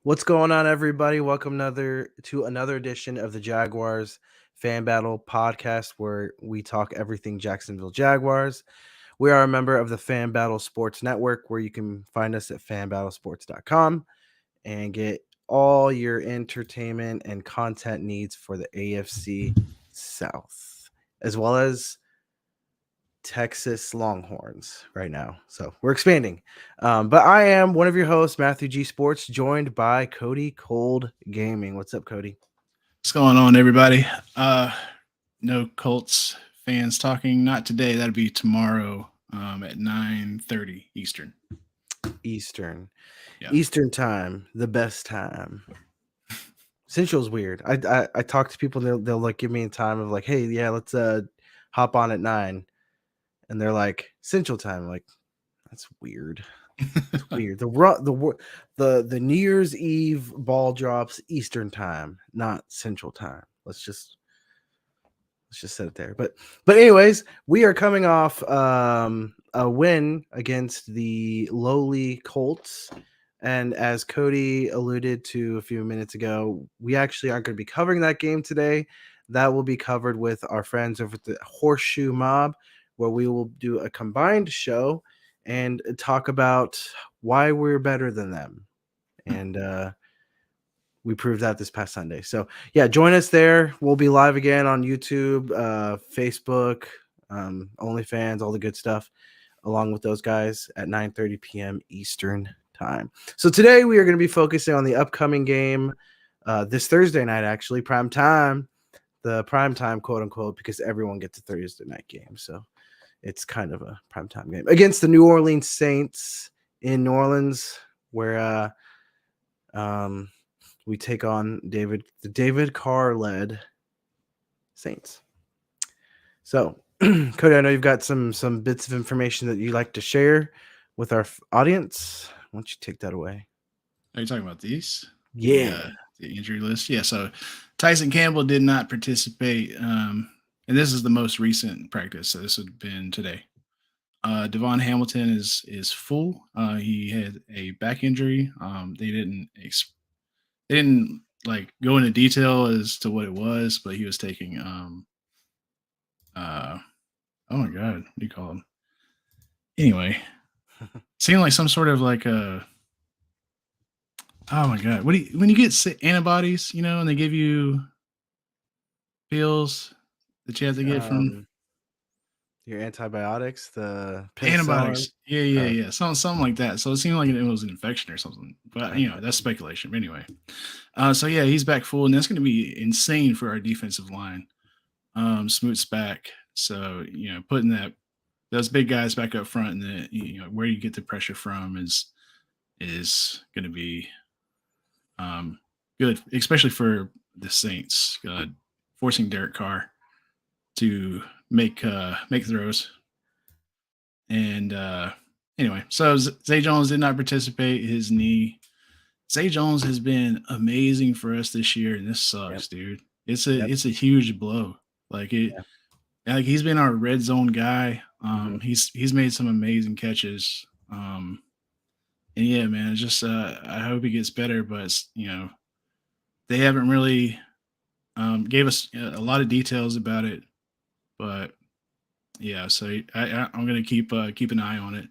What's going on, everybody? Welcome to another edition of the Jaguars Fan Battle podcast, where we talk everything Jacksonville Jaguars. We are a member of the Fan Battle Sports Network, where you can find us at fanbattlesports.com and get all your entertainment and content needs for the AFC South, as well as Texas Longhorns right now. So we're expanding. But I am one of your hosts, Matthew G. Sports, joined by Cody Cold Gaming. What's up, Cody? What's going on, everybody? No Colts fans talking. Not today. That'll be tomorrow at 9:30 Eastern. Eastern. Yeah. Eastern time, the best time. Central's weird. I talk to people, they'll like give me a time of like, hey, yeah, let's hop on at 9. And they're like, Central time. I'm like, that's weird. It's weird. The New Year's Eve ball drops Eastern time, not Central time. Let's just set it there. But anyways, we are coming off a win against the lowly Colts. And as Cody alluded to a few minutes ago, we actually aren't going to be covering that game today. That will be covered with our friends over at the Horseshoe Mob, where we will do a combined show and talk about why we're better than them. And we proved that this past Sunday. So yeah, join us there. We'll be live again on YouTube, Facebook, OnlyFans, all the good stuff, along with those guys at 9:30 p.m. Eastern time. So today we are going to be focusing on the upcoming game this Thursday night, actually, prime time, the prime time, quote unquote, because everyone gets a Thursday night game. So it's kind of a prime time game against the New Orleans Saints in New Orleans, where we take on the David Carr led Saints. So, Cody, I know you've got some bits of information that you like to share with our audience. Why don't you take that away? Are you talking about these? Yeah. The injury list. Yeah. So Tyson Campbell did not participate, and this is the most recent practice. So this would have been today. Devon Hamilton is full. He had a back injury. They didn't like go into detail as to what it was, but he was taking uh oh my god, what do you call him? Anyway, seemed like some sort of like a oh my god, what do you when you get antibodies, and they give you pills that you have to get from Your antibiotics, the penicillin. antibiotics. Yeah, Oh, yeah, something like that. So it seemed like it was an infection or something, but okay. that's speculation. But anyway, so yeah, he's back full, and that's going to be insane for our defensive line. Smoot's back, so putting those big guys back up front, and where you get the pressure from is going to be good, especially for the Saints, forcing Derek Carr to make throws. And anyway, so Zay Jones did not participate. His knee. Zay Jones has been amazing for us this year, and this Yep. sucks, dude. Yep. It's a huge blow. Like it, Yeah. like he's been our red zone guy. Mm-hmm. He's made some amazing catches. And yeah, man, it's just I hope he gets better, but they haven't really gave us a lot of details about it. But yeah, so I'm gonna keep an eye on it.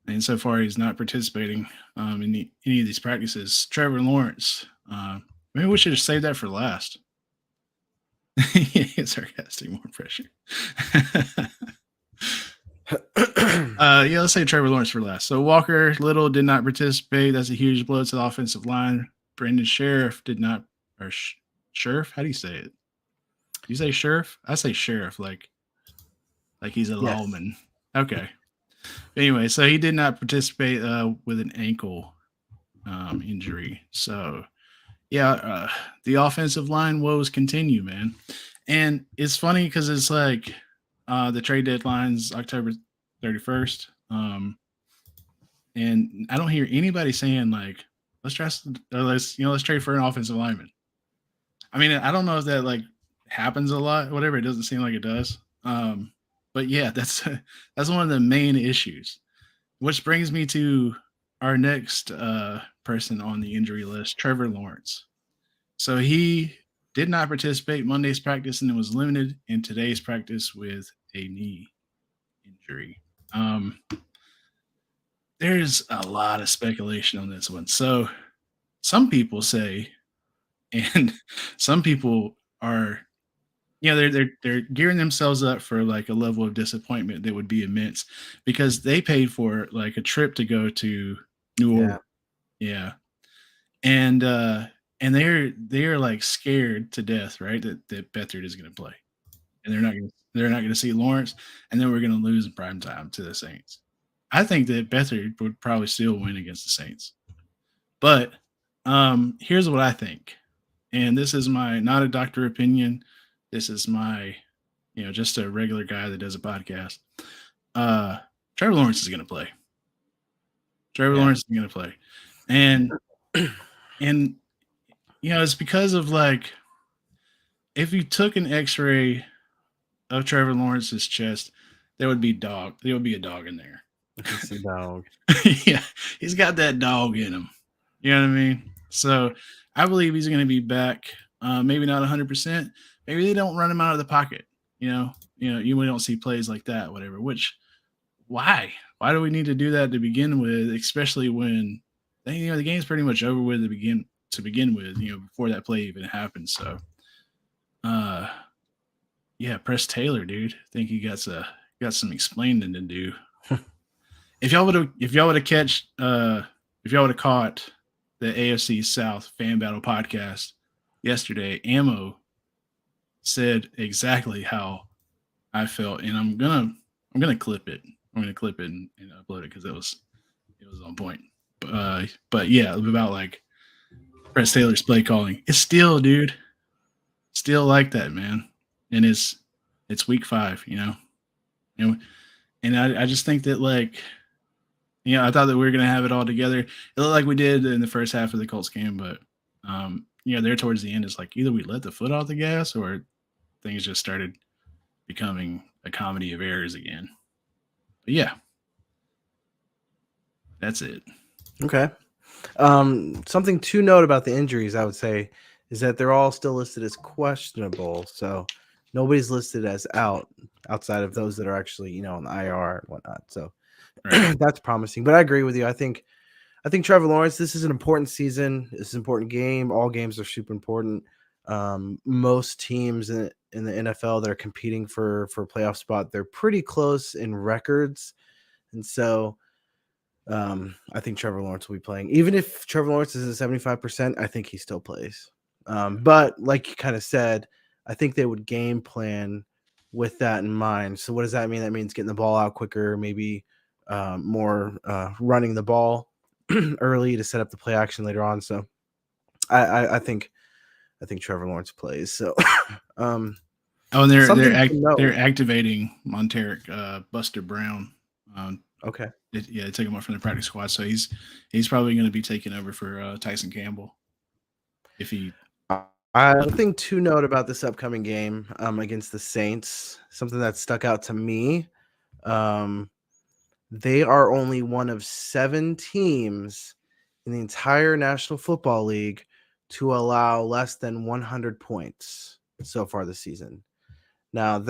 And so far, he's not participating in any of these practices. Trevor Lawrence, maybe we should have saved that for last. Sarcastic, more pressure. Yeah, let's say Trevor Lawrence for last. So Walker Little did not participate. That's a huge blow to the offensive line. Brandon Sheriff did not, or Sheriff. How do you say it? Do you say Sheriff? I say Sheriff, like he's a Yes. lawman. Okay. Anyway, so he did not participate with an ankle injury. So yeah, the offensive line woes continue, man. And it's funny because it's like the trade deadline's October 31st. And I don't hear anybody saying like, let's trade for an offensive lineman. I mean, I don't know if that like happens a lot, whatever. It doesn't seem like it does. But yeah, that's one of the main issues. Which brings me to our next person on the injury list, Trevor Lawrence. So he did not participate Monday's practice and was limited in today's practice with a knee injury. There's a lot of speculation on this one. So some people say, and some people are, they're gearing themselves up for like a level of disappointment that would be immense because they paid for like a trip to go to New Yeah. Orleans. Yeah. And they're like scared to death, right? That Beathard is gonna play. And they're not gonna see Lawrence, and then we're gonna lose in prime time to the Saints. I think that Beathard would probably still win against the Saints. But here's what I think. And this is my not a doctor opinion. This is my, just a regular guy that does a podcast. Uh Trevor Lawrence is gonna play. Trevor Yeah. Lawrence is gonna play. And and it's because of like if you took an X-ray of Trevor Lawrence's chest, there would be a dog in there. It's a dog. Yeah, he's got that dog in him. You know what I mean? So I believe he's going to be back. Maybe not 100%. Maybe they don't run him out of the pocket. You don't see plays like that, whatever. Which why? Why do we need to do that to begin with? Especially when the game's pretty much over with to begin with. Before that play even happened. So, yeah, Press Taylor, dude. I think he got some explaining to do. If y'all would have caught the AFC South Fan Battle podcast yesterday, Ammo said exactly how I felt, and I'm gonna clip it. I'm gonna clip it and upload it because it was on point. But yeah, about like Press Taylor's play calling. It's still, dude, still like that, man. And it's week 5, and I just think that like. I thought that we were going to have it all together. It looked like we did in the first half of the Colts game, but there towards the end, it's like either we let the foot off the gas or things just started becoming a comedy of errors again. But yeah, that's it. Okay. Something to note about the injuries, I would say, is that they're all still listed as questionable. So nobody's listed as outside of those that are actually, on the IR and whatnot. So right. That's promising. But I agree with you. I think Trevor Lawrence, this is an important season. This is an important game. All games are super important. Most teams in the NFL that are competing for a playoff spot, they're pretty close in records. And so I think Trevor Lawrence will be playing. Even if Trevor Lawrence is at 75%, I think he still plays. But like you kind of said, I think they would game plan with that in mind. So what does that mean? That means getting the ball out quicker, maybe more running the ball early to set up the play action later on. So I think Trevor Lawrence plays. So and they're activating Monteric, Buster Brown. Okay. They took him off from the practice squad, so he's probably going to be taking over for Tyson Campbell. If he, I think to note about this upcoming game against the Saints, something that stuck out to me. They are only one of 7 teams in the entire National Football League to allow less than 100 points so far this season. Now,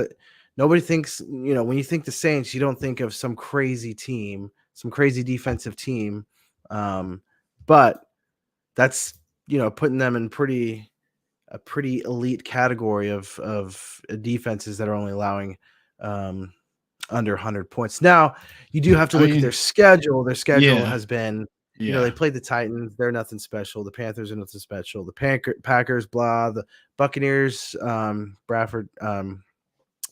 nobody thinks, when you think the Saints, you don't think of some crazy team, some crazy defensive team. But that's, putting them in a pretty elite category of defenses that are only allowing under 100 points. Now, you do have to look at their schedule. Their schedule has been, they played the Titans. They're nothing special. The Panthers are nothing special. The Packers, blah. The Buccaneers, Bradford,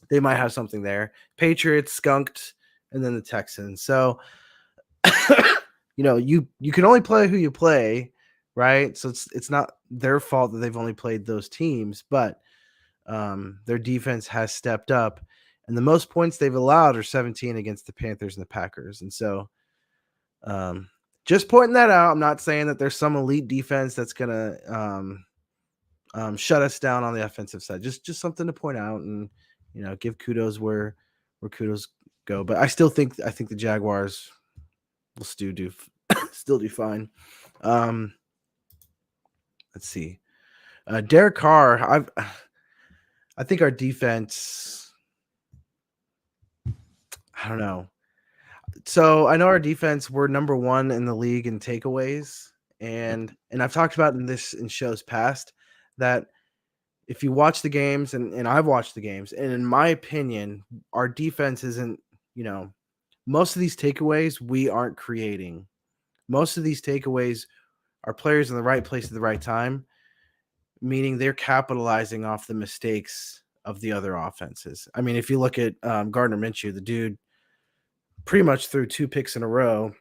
they might have something there. Patriots, skunked, and then the Texans. So, you can only play who you play, right? So it's not their fault that they've only played those teams, but their defense has stepped up. And the most points they've allowed are 17 against the Panthers and the Packers. And so just pointing that out, I'm not saying that there's some elite defense that's going to shut us down on the offensive side. Just something to point out and, give kudos where kudos go. But I think the Jaguars will still do still do fine. Let's see. Derek Carr, I think our defense, I don't know. So I know our defense, we're number one in the league in takeaways. And I've talked about in shows past that if you watch the games, and I've watched the games, and in my opinion, our defense isn't, most of these takeaways we aren't creating. Most of these takeaways are players in the right place at the right time, meaning they're capitalizing off the mistakes of the other offenses. I mean, if you look at Gardner Minshew, the dude pretty much threw 2 picks in a row.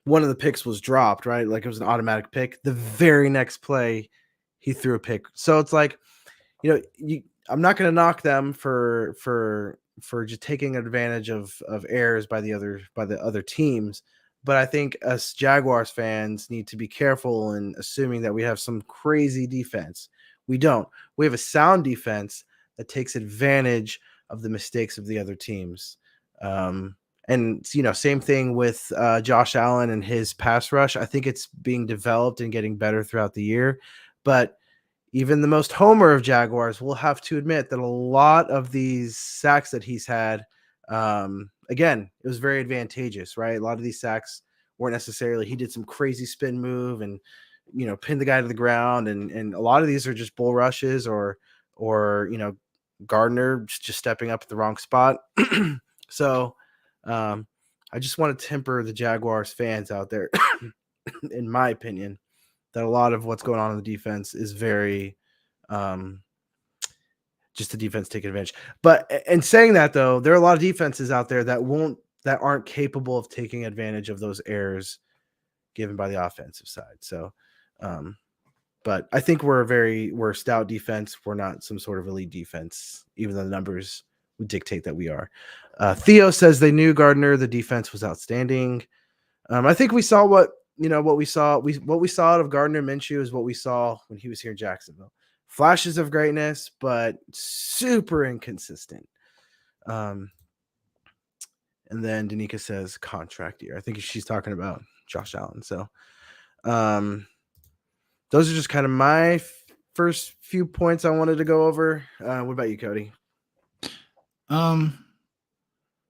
One of the picks was dropped, right? Like it was an automatic pick. The very next play, he threw a pick. So it's like, I'm not going to knock them for just taking advantage of errors by the other teams, but I think us Jaguars fans need to be careful in assuming that we have some crazy defense. We don't. We have a sound defense that takes advantage of the mistakes of the other teams. And same thing with Josh Allen and his pass rush. I think it's being developed and getting better throughout the year, but even the most homer of Jaguars will have to admit that a lot of these sacks that he's had, again, it was very advantageous, right? A lot of these sacks weren't necessarily, he did some crazy spin move and, pinned the guy to the ground. And a lot of these are just bull rushes or Gardner just stepping up at the wrong spot. So I just want to temper the Jaguars fans out there, in my opinion, that a lot of what's going on in the defense is very just the defense taking advantage. But in saying that, though, there are a lot of defenses out there that aren't capable of taking advantage of those errors given by the offensive side. So but I think we're a stout defense. We're not some sort of elite defense, even though the numbers would dictate that we are. Theo says they knew Gardner. The defense was outstanding. I think we saw what we saw out of Gardner Minshew is what we saw when he was here in Jacksonville. Flashes of greatness, but super inconsistent. And then Danica says contract year. I think she's talking about Josh Allen. So those are just kind of my first few points I wanted to go over. What about you, Cody? I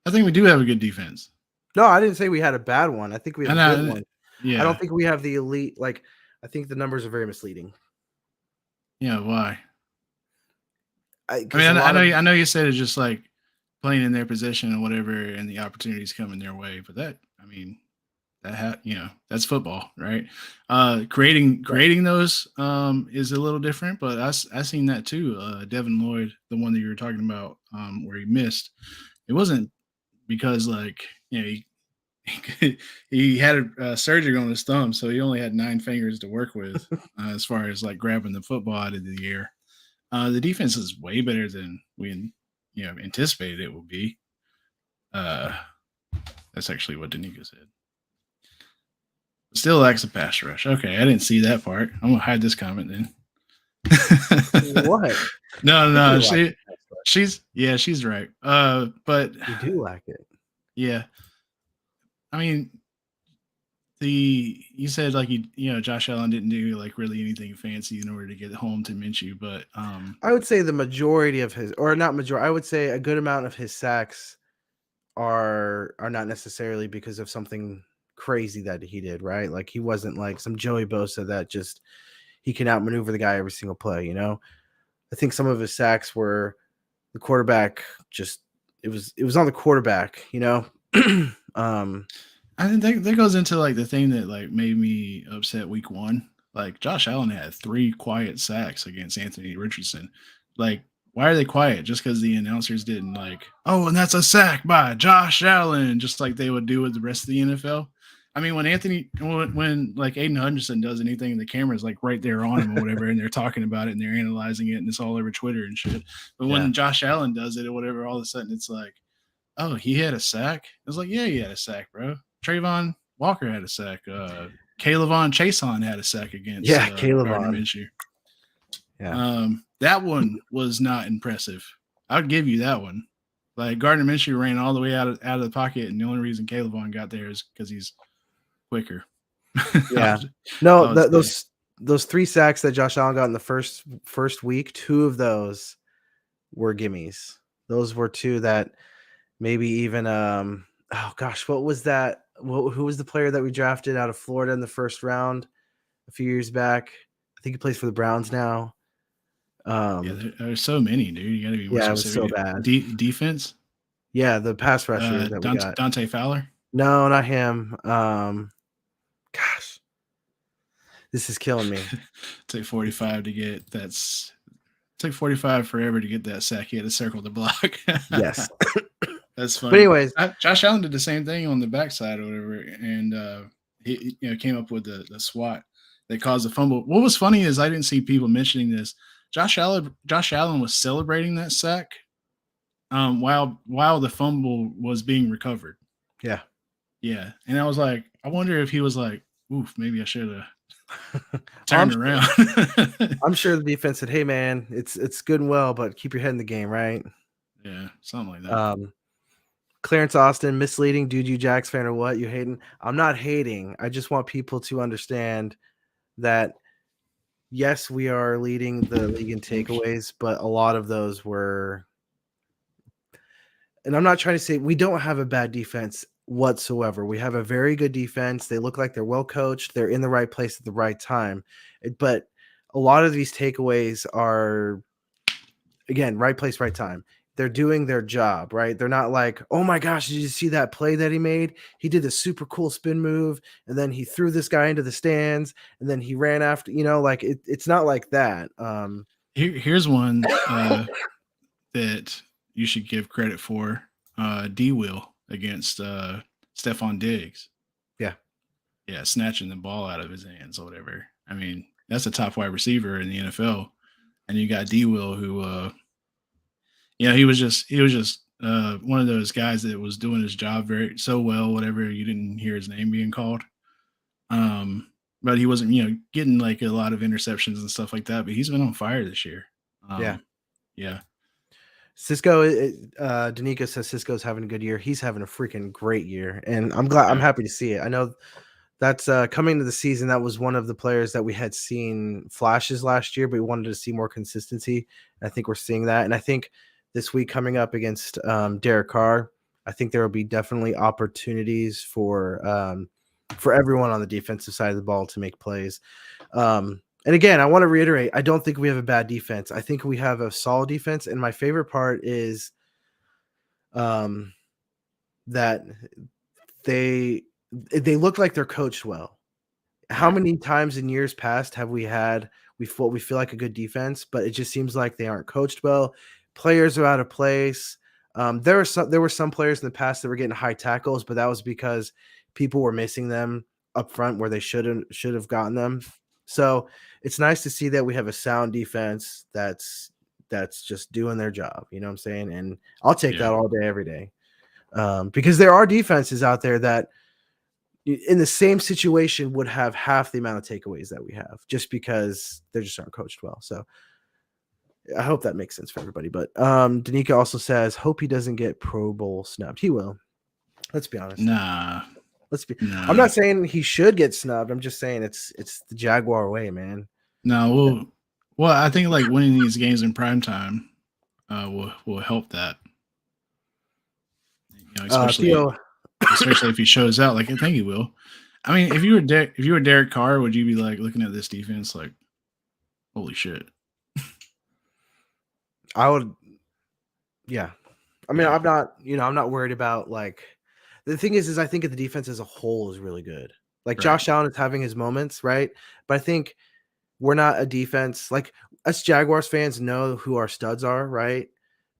think we do have a good defense. No, I didn't say we had a bad one. I think we have a good one. Yeah. I don't think we have the elite. Like, I think the numbers are very misleading. Yeah, why? I know you said it's just like playing in their position or whatever, and the opportunities coming their way. But that's football, right? Creating those is a little different, but I seen that too. Devin Lloyd, the one that you were talking about, where he missed, it wasn't because he had a surgery on his thumb, so he only had 9 fingers to work with as far as like grabbing the football out of the air. The defense is way better than we anticipated it would be. That's actually what Danica said. Still lacks a pass rush. Okay, I didn't see that part. I'm gonna hide this comment then. What? No. She's right. But you do lack it. Yeah. I mean, you said like Josh Allen didn't do like really anything fancy in order to get home to Minshew, but I would say the majority of his, or not majority, I would say a good amount of his sacks are not necessarily because of something crazy that he did, right? Like he wasn't like some Joey Bosa that just he can outmaneuver the guy every single play. I think some of his sacks were the quarterback just it was on the quarterback. I think that goes into like the thing that like made me upset week 1. Like Josh Allen had 3 quiet sacks against Anthony Richardson. Like, why are they quiet? Just because the announcers didn't like, oh, and that's a sack by Josh Allen, just like they would do with the rest of the NFL. I mean, when like Aiden Hutchinson does anything, the camera's like right there on him or whatever, and they're talking about it and they're analyzing it and it's all over Twitter and shit. But when Josh Allen does it or whatever, all of a sudden it's like, oh, he had a sack? It was like, yeah, he had a sack, bro. Trayvon Walker had a sack. Kayvon Chason had a sack against Gardner Minshew. Yeah. That one was not impressive. I'll give you that one. Like Gardner Minshew ran all the way out of the pocket, and the only reason Kayvon got there is because he's quicker. I Yeah. would, No, I would say. those 3 sacks that Josh Allen got in the first week, 2 of those were gimmies. Those were 2 that maybe even, oh gosh, what was that? Who was the player that we drafted out of Florida in the first round a few years back? I think he plays for the Browns now. Yeah, Um, there's so many, dude. You got to be more yeah, it was so specific. bad. Defense, Yeah, the pass rusher that we got. Dante Fowler. No, not him. Gosh, this is killing me. Take It's 45 to get that's took 45 forever to get that sack. He had to circle the block. yes. That's But funny. anyways, Josh Allen did the same thing on the backside or whatever, and he came up with the swat that caused the fumble. What was funny is I didn't see people mentioning this. Josh Allen was celebrating that sack while the fumble was being recovered. yeah. Yeah, and I was like, I wonder if he was like, "Oof, maybe I should have I'm turned sure around." I'm sure the defense said, "Hey man, it's good and well, but keep your head in the game, right?" Yeah, something like that. Um, Clarence Austin, misleading, dude, you Jags fan or what? You hating? I'm not hating. I just want people to understand that yes, we are leading the league in takeaways, but a lot of those were, and I'm not trying to say we don't have a bad defense whatsoever. We have a very good defense. They look like they're well coached. They're in the right place at the right time. But a lot of these takeaways are, again, right place, right time. They're doing their job, right? They're not like, oh my gosh, did you see that play that he made? He did a super cool spin move, and then he threw this guy into the stands, and then he ran after, like it's not like that. Here's one that you should give credit for. D Will against Stephon Diggs. Yeah. Yeah, snatching the ball out of his hands or whatever. I mean, that's a top wide receiver in the NFL. And you got D Will who he was just one of those guys that was doing his job very so well, whatever you didn't hear his name being called. But he wasn't, getting like a lot of interceptions and stuff like that. But he's been on fire this year. Yeah. Yeah. Cisco, Danica says Cisco's having a good year. He's having a freaking great year, and I'm glad. I'm Yeah. happy to see it. I know that's coming to the season. That was one of the players that we had seen flashes last year, but we wanted to see more consistency. I think we're seeing that, and I think this week coming up against Derek Carr, I think there will be definitely opportunities for everyone on the defensive side of the ball to make plays. And again, I want to reiterate, I don't think we have a bad defense. I think we have a solid defense. And my favorite part is that they look like they're coached well. How Right. many times in years past have we had we feel like a good defense, but it just seems like they aren't coached well. Players are out of place. There were some players in the past that were getting high tackles, but that was because people were missing them up front where they should have gotten them. So it's nice to see that we have a sound defense that's just doing their job. You know what I'm saying? And I'll take Yeah. that all day, every day. Because there are defenses out there that in the same situation would have half the amount of takeaways that we have just because they just aren't coached well. So I hope that makes sense for everybody. But Danica also says, hope he doesn't get Pro Bowl snubbed. He will. Let's be honest. Nah. I'm not saying he should get snubbed. I'm just saying it's the Jaguar way, man. No. Well, I think like winning these games in prime time will help that. Theo, Especially if he shows out, like I think he will. I mean, if you were Derek Carr, would you be like looking at this defense like, holy shit? I would, yeah. I mean, Yeah. I'm not worried about like the thing is I think the defense as a whole is really good. Like Right. Josh Allen is having his moments, right? But I think we're not a defense like us Jaguars fans know who our studs are, right?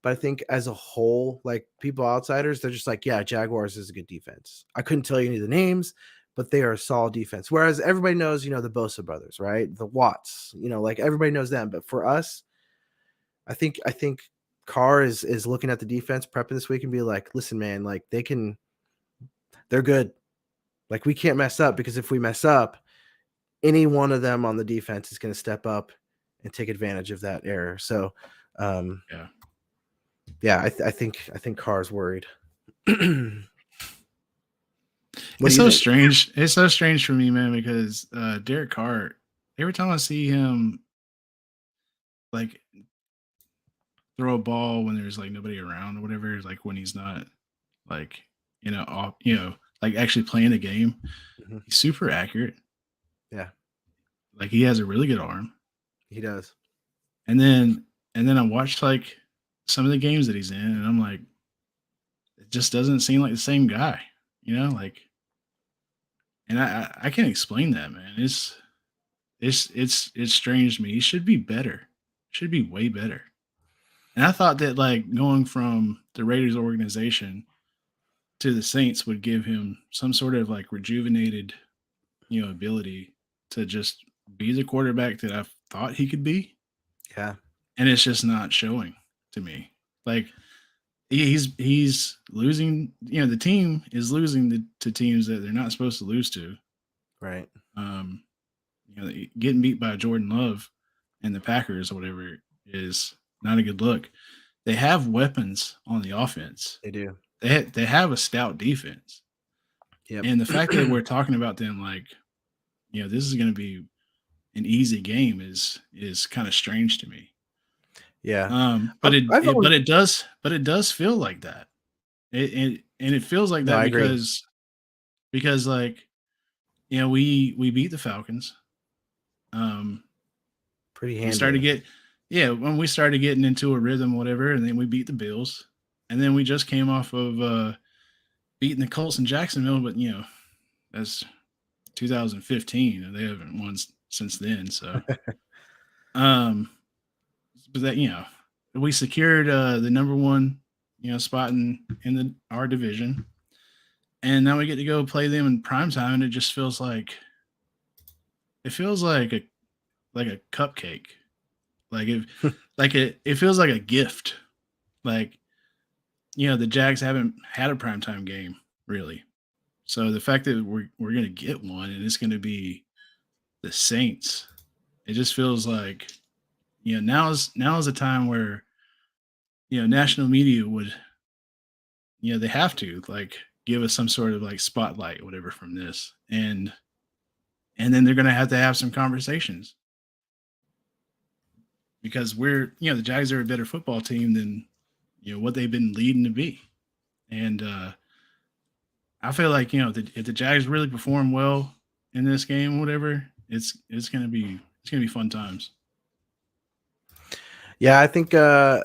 But I think as a whole, like people outsiders, they're just like, yeah, Jaguars is a good defense. I couldn't tell you any of the names, but they are a solid defense. Whereas everybody knows, the Bosa brothers, right? The Watts, like everybody knows them. But for us, I think Carr is looking at the defense prepping this week and be like, listen, man, like they're good. Like we can't mess up because if we mess up, any one of them on the defense is going to step up and take advantage of that error. So, I think Carr's worried. What It's do you so think? strange. It's so strange for me, man, because Derek Carr, every time I see him like throw a ball when there's like nobody around or whatever, like when he's not like, off, like actually playing the game, Mhm. he's super accurate. Yeah, Like he has a really good arm. he does. And then I watched like some of the games that he's in, and I'm like, it just doesn't seem like the same guy, like, and I can't explain that, man. It's strange to me. He should be better. Should be way better. And I thought that like going from the Raiders organization to the Saints would give him some sort of like rejuvenated, ability to just be the quarterback that I thought he could be. Yeah, And it's just not showing to me. Like he's losing, the team is losing to teams that they're not supposed to lose to. right. Um, getting beat by Jordan Love and the Packers or whatever is not a good look. They have weapons on the offense. They do. They have a stout defense. Yep. And the fact that we're talking about them like, this is going to be an easy game is kind of strange to me. Yeah. But I've always, but it does feel like that. And it feels like no, that I agree. because like, we beat the Falcons. Um, Pretty we started handily. get yeah, when we started getting into a rhythm, whatever, and then we beat the Bills. And then we just came off of beating the Colts in Jacksonville, but that's 2015 and they haven't won since then. So um but that we secured the number one spot in our division, and now we get to go play them in prime time, and it feels like a cupcake. Like it feels like a gift. Like, the Jags haven't had a primetime game really. So the fact that we're gonna get one and it's gonna be the Saints, it just feels like, now is a time where, national media would, they have to like give us some sort of like spotlight, whatever, from this. And then they're gonna have to have some conversations because the Jags are a better football team than what they've been leading to be. And I feel like if the Jags really perform well in this game, whatever, it's gonna be fun times. Yeah, I think I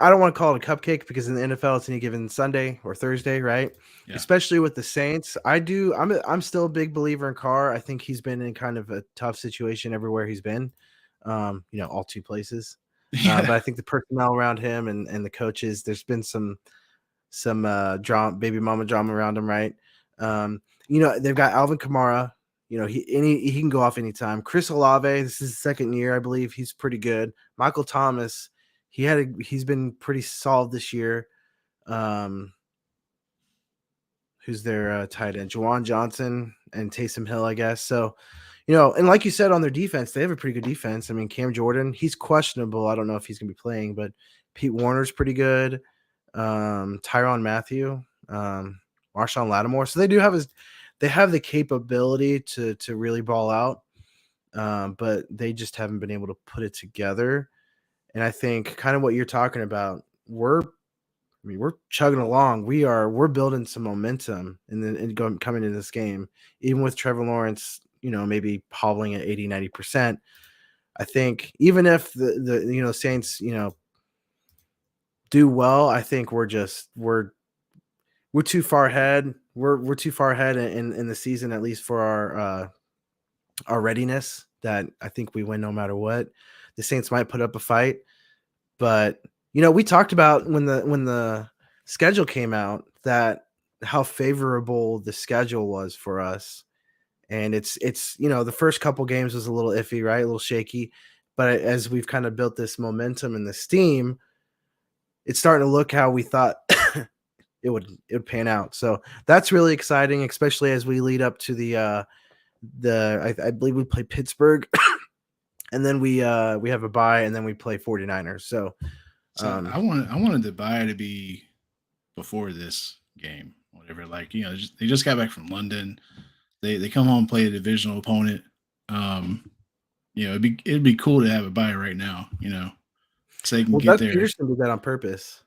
don't want to call it a cupcake because in the NFL it's any given Sunday or Thursday, right? Yeah, Especially with the Saints. I'm still a big believer in Carr. I think he's been in kind of a tough situation everywhere he's been. All two places. yeah, But I think the personnel around him and the coaches, there's been some drama, baby mama drama around him, right? They've got Alvin Kamara. He can go off anytime. Chris Olave, this is his second year, I believe. He's pretty good. Michael Thomas, he's been pretty solid this year. Um, who's their tight end? Juwan Johnson and Taysom Hill, I guess. So, and like you said on their defense, they have a pretty good defense. I mean, Cam Jordan, he's questionable. I don't know if he's gonna be playing, but Pete Warner's pretty good. Tyrann Mathieu, Marshawn Lattimore. So they have the capability to really ball out, but they just haven't been able to put it together. And I think kind of what you're talking about, we're chugging along. We're building some momentum coming into this game, even with Trevor Lawrence, maybe hobbling at 80-90%. I think even if the Saints, do well, I think we're too far ahead. We're too far ahead in the season, at least for our readiness. That I think we win no matter what. The Saints might put up a fight, but we talked about when the schedule came out that how favorable the schedule was for us, and it's the first couple games was a little iffy, right, a little shaky, but as we've kind of built this momentum and this steam, it's starting to look how we thought it would pan out. So that's really exciting, especially as we lead up to I believe we play Pittsburgh and then we have a bye and then we play 49ers. So so I wanted the bye to be before this game, whatever. Like, they just got back from London. They come home and play a divisional opponent. It'd be cool to have a bye right now, so they can Well, get Doug there. Peterson did that on purpose.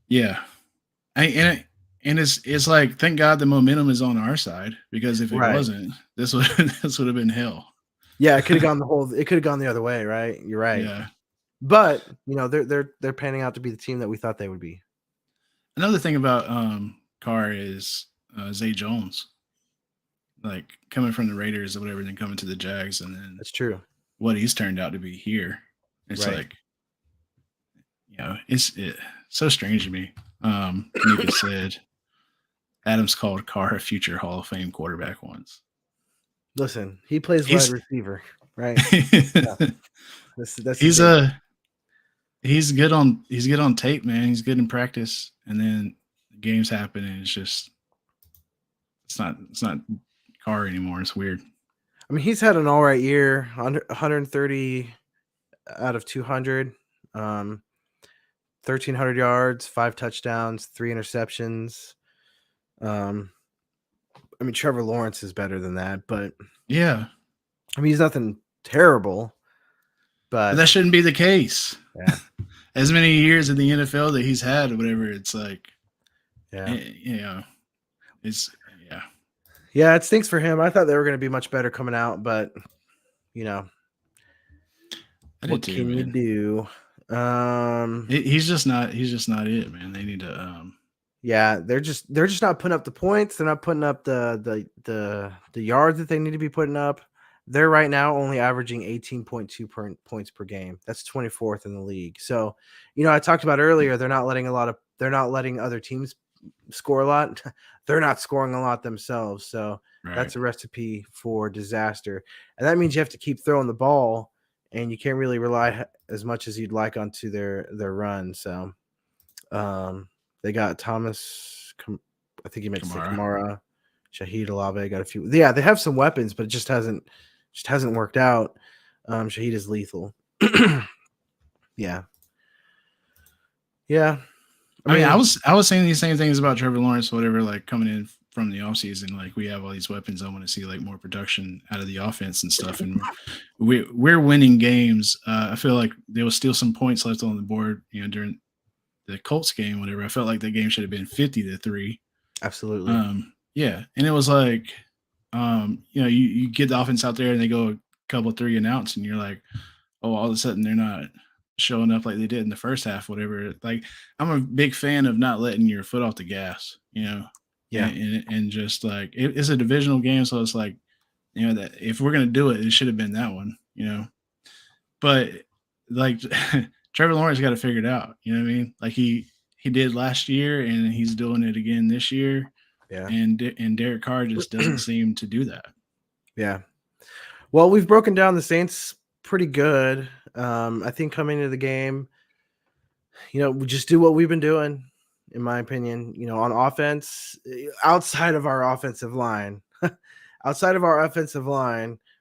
Yeah. And it's like, thank God the momentum is on our side, because if it Right. wasn't, this would this would have been hell. Yeah, it could have gone the other way, right? You're right. Yeah. But, they're panning out to be the team that we thought they would be. Another thing about Carr is Zay Jones, like coming from the Raiders or whatever, then coming to the Jags, and then That's true. what he's turned out to be here. It's Right. like, it's so strange to me. Nika said Adams called Carr a future Hall of Fame quarterback once. Listen, he plays He's wide receiver, right? Yeah. That's he's the he's good on tape, man. He's good in practice, and then games happen, and it's not Carr anymore. It's weird. I mean, he's had an all right year, 130 out of 200, 1,300 yards, 5 touchdowns, 3 interceptions. I mean, Trevor Lawrence is better than that, but Yeah, I mean, he's nothing terrible. but But that shouldn't be the case. yeah, As many years in the NFL that he's had, or whatever, it's like, yeah, it's yeah. It stinks for him. I thought they were going to be much better coming out, but what can you do? He's just not it, man. They need to Yeah, they're just not putting up the points. They're not putting up the yards that they need to be putting up. They're right now only averaging 18.2 points per game. That's 24th in the league. So, I talked about earlier, they're not letting other teams score a lot. They're not scoring a lot themselves. So that's a recipe for disaster. And that means you have to keep throwing the ball, and you can't really rely as much as you'd like onto their run. So, they got Thomas, I think he meant to say Kamara, Shaheed Olave got a few. Yeah, they have some weapons, but it just hasn't worked out. Shaheed is lethal. Yeah. Yeah. I mean, I was saying these same things about Trevor Lawrence, whatever, like coming in from the offseason, like we have all these weapons. I want to see like more production out of the offense and stuff. And we're winning games. I feel like there was still some points left on the board, during the Colts game, whatever. I felt like that game should have been 50-3. Absolutely. Yeah. And it was like, you get the offense out there and they go a couple 3 and outs, and you're like, oh, all of a sudden they're not showing up like they did in the first half, whatever. Like, I'm a big fan of not letting your foot off the gas, Yeah. And just like, it's a divisional game. So it's like, that if we're going to do it, it should have been that one, but like Trevor Lawrence got to figure it out. You know what I mean? Like he did last year, and he's doing it again this year. Yeah. And Derek Carr just doesn't seem to do that. Yeah. Well, we've broken down the Saints pretty good. I think coming into the game, we just do what we've been doing, in my opinion, on offense, outside of our offensive line,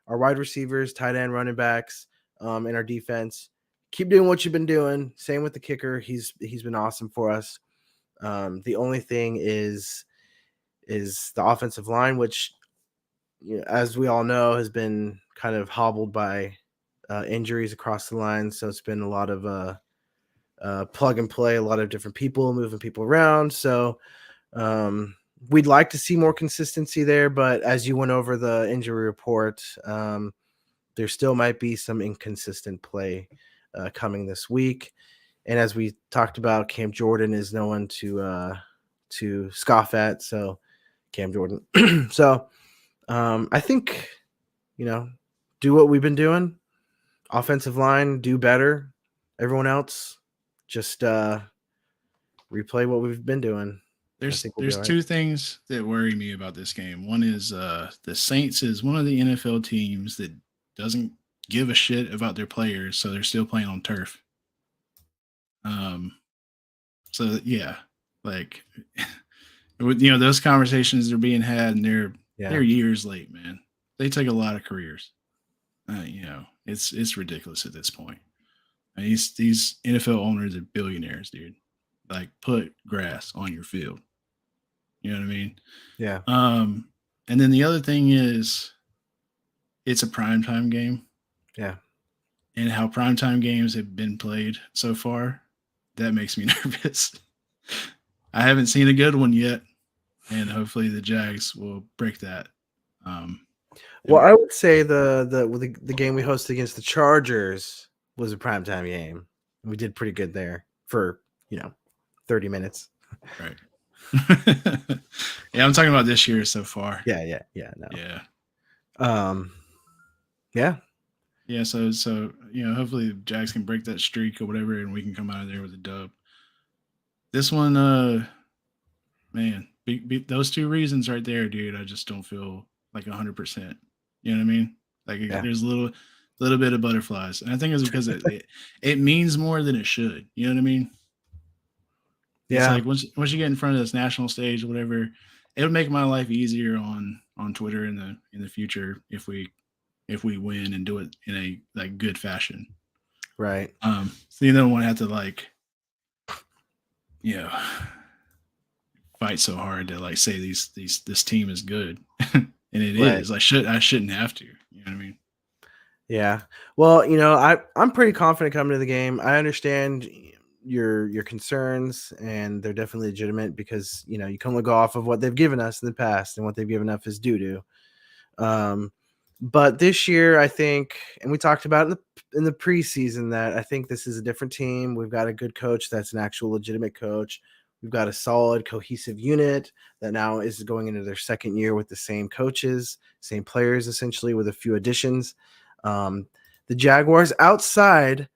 our wide receivers, tight end, running backs, and our defense. Keep doing what you've been doing. Same with the kicker. He's been awesome for us. The only thing is the offensive line, which, as we all know, has been kind of hobbled by injuries across the line. So it's been a lot of plug and play, a lot of different people moving people around. So we'd like to see more consistency there. But as you went over the injury report, there still might be some inconsistent play coming this week. And as we talked about, Cam Jordan is no one to scoff at. So Cam Jordan. So I think, do what we've been doing. Offensive line, do better. Everyone else, just replay what we've been doing. There's 2 things that worry me about this game. One is the Saints is one of the NFL teams that doesn't give a shit about their players, so they're still playing on turf. So yeah, like those conversations are being had, and they're years late, man. They take a lot of careers. It's ridiculous at this point. I mean, these NFL owners are billionaires, dude. Like, put grass on your field. You know what I mean? Yeah. And then the other thing is it's a primetime game. Yeah. And how primetime games have been played so far, that makes me nervous. I haven't seen a good one yet, and hopefully the Jags will break that. Well, I would say the game we hosted against the Chargers was a primetime game. We did pretty good there for 30 minutes. Right. Yeah, I'm talking about this year so far. Yeah. No. Yeah. Yeah. Yeah. So hopefully the Jags can break that streak or whatever, and we can come out of there with a dub. This one, man, those two reasons right there, dude. I just don't feel like 100%. You know what I mean? Like there's a little bit of butterflies, and I think it's because it means more than it should. You know what I mean? It's like once you get in front of this national stage or whatever, it'll make my life easier on Twitter in the future if we win and do it in a like good fashion. Right. So you don't want to have to fight so hard to say this team is good. And it is. I shouldn't have to. You know what I mean? Yeah. Well, I'm pretty confident coming to the game. I understand your concerns, and they're definitely legitimate because you can only go off of what they've given us in the past, and what they've given us is due to. But this year, I think, and we talked about in the preseason, that I think this is a different team. We've got a good coach that's an actual legitimate coach. We've got a solid, cohesive unit that now is going into their second year with the same coaches, same players, essentially, with a few additions. The Jaguars, outside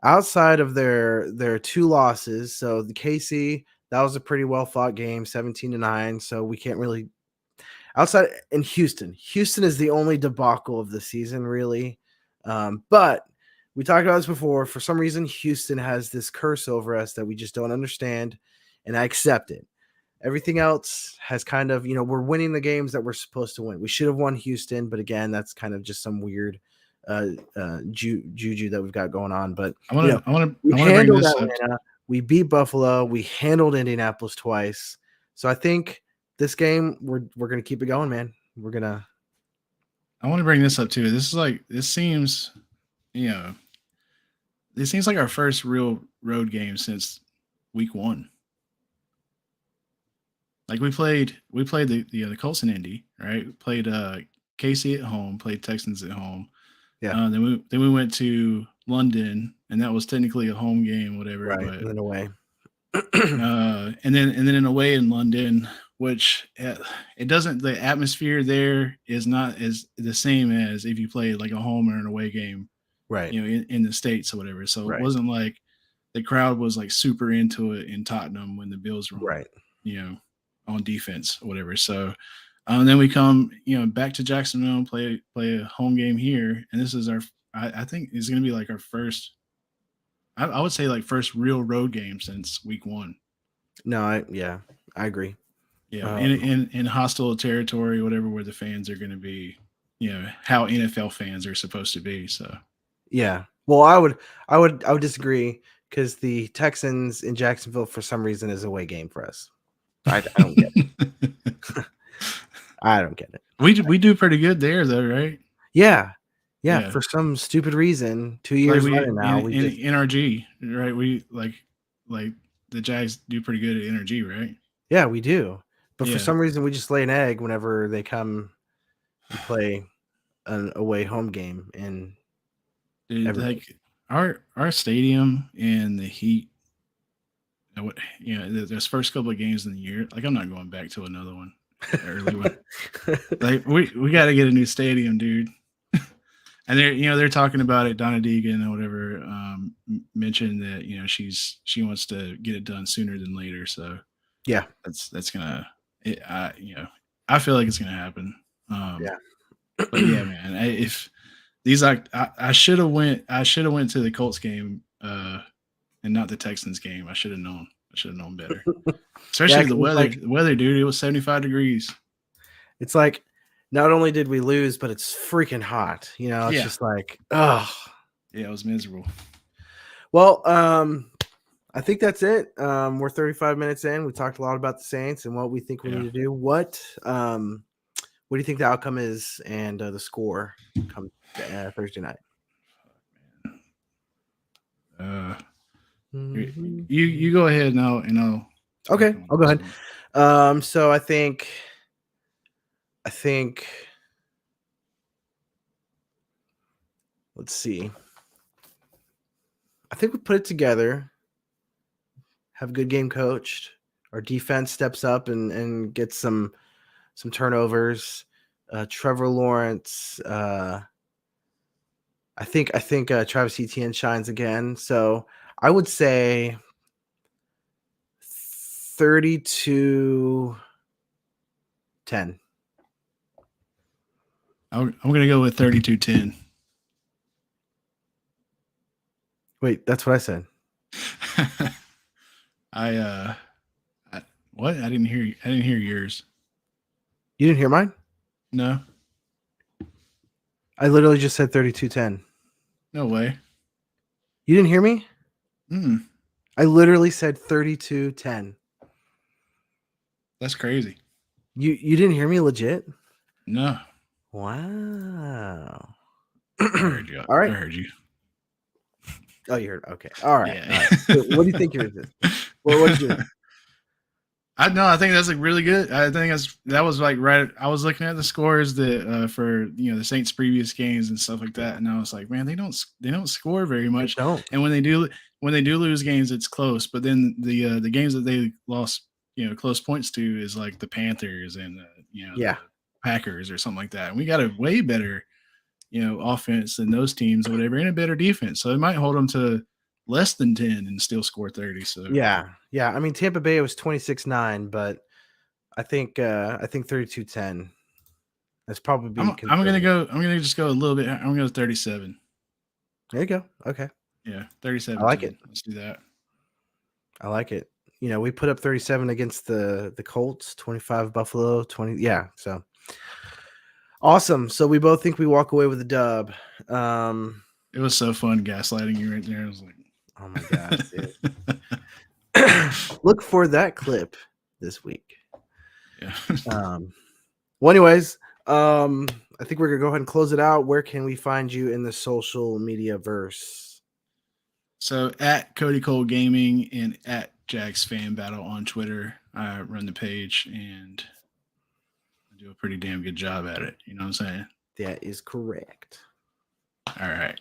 of their two losses, so the KC, that was a pretty well fought game, 17-9. So we can't really outside in Houston. Houston is the only debacle of the season, really. But we talked about this before. For some reason, Houston has this curse over us that we just don't understand, and I accept it. Everything else has kind of, we're winning the games that we're supposed to win. We should have won Houston, but again, that's kind of just some weird juju that we've got going on. But I want to bring this Atlanta, up. We beat Buffalo. We handled Indianapolis twice. So I think this game we're gonna keep it going, man. I want to bring this up too. This seems like our first real road game since week 1. Like we played the Colts in Indy, right? We played KC at home, played Texans at home. Yeah. Then we went to London, and that was technically a home game, whatever. Right. But and then away. and then in away in London, which it doesn't. The atmosphere there is not as the same as if you play like a home or an away game, right? In the States or whatever. So It wasn't like the crowd was like super into it in Tottenham when the Bills were on defense or whatever. So then we come back to Jacksonville and play a home game here, and this is I think it's going to be like our first. I would say like first real road game since week 1. No, I agree. Yeah, in hostile territory, whatever, where the fans are going to be, how NFL fans are supposed to be. So, yeah. Well, I would disagree because the Texans in Jacksonville for some reason is a away game for us. I don't get it. I don't get it. We do pretty good there though, right? Yeah. For some stupid reason, 2 years running now, we did NRG, right? We like the Jags do pretty good at NRG, right? Yeah, we do. But for some reason, we just lay an egg whenever they come and play an away home game. And like our stadium and the heat, those first couple of games in the year, like I'm not going back to another one, early one. Like we got to get a new stadium, dude. And they're talking about it. Donna Deegan or whatever mentioned that she wants to get it done sooner than later. So yeah, that's gonna. I feel like it's gonna happen. But yeah, man. If these I should have went to the Colts game and not the Texans game. I should have known. Better. Especially the weather. The weather, dude. It was 75 degrees. It's like not only did we lose, but it's freaking hot. It's just like, oh. Yeah, it was miserable. Well, I think that's it. We're 35 minutes in. We talked a lot about the Saints and what we think we need to do. What do you think the outcome is and the score come Thursday night? You go ahead now, and I'll. Okay, I'll go ahead. So I think. Let's see. I think we put it together. Have a good game coached. Our defense steps up and gets some turnovers. Trevor Lawrence. I think Travis Etienne shines again. So I would say 32-10. I'm going to go with 32-10. Wait, that's what I said. What? I didn't hear yours. You didn't hear mine? No. I literally just said 32-10. No way. You didn't hear me? I literally said 32-10. That's crazy. You didn't hear me legit? No. Wow. I heard you. All right. I heard you. Oh, you heard. Okay. All right. Yeah. All right. So what do you think yours is? What did you do? I think that's like really good. I think that was like right. I was looking at the scores that for the Saints' previous games and stuff like that, and I was like, man, they don't score very much. They don't. And when they do lose games, it's close. But then the games that they lost, close points to is like the Panthers and the Packers or something like that. And we got a way better offense than those teams or whatever, and a better defense. So it might hold them to less than 10 and still score 30. So yeah. I mean, Tampa Bay was 26-9, but I think 32-10. That's probably. I'm gonna just go a little bit. I'm gonna go 37. There you go. Okay. Yeah, 37. I like it. Let's do that. I like it. We put up 37 against the Colts, 25 Buffalo, 20. Yeah. So awesome. So we both think we walk away with a dub. It was so fun gaslighting you right there. I was like, oh my gosh, dude. Look for that clip this week. Yeah. Well, anyways, I think we're gonna go ahead and close it out. Where can we find you in the social media verse? So at Cody Cole Gaming and at Jags Fan Battle on Twitter. I run the page and I do a pretty damn good job at it. You know what I'm saying? That is correct. All right.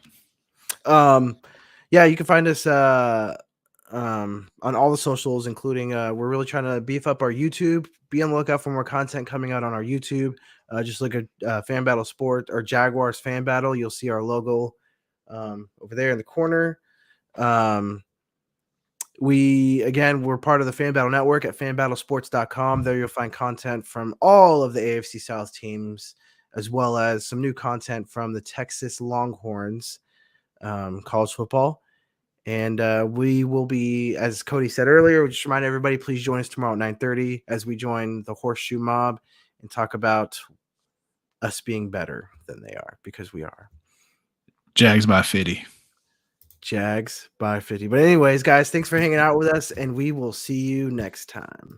Yeah, you can find us on all the socials, including we're really trying to beef up our YouTube. Be on the lookout for more content coming out on our YouTube. Just look at Fan Battle Sport or Jaguars Fan Battle. You'll see our logo over there in the corner. We're part of the Fan Battle Network at fanbattlesports.com. There you'll find content from all of the AFC South teams, as well as some new content from the Texas Longhorns college football. And we will be, as Cody said earlier, we just remind everybody, please join us tomorrow at 9:30 as we join the Horseshoe Mob and talk about us being better than they are, because we are. Jags by 50. Jags by 50. But anyways, guys, thanks for hanging out with us, and we will see you next time.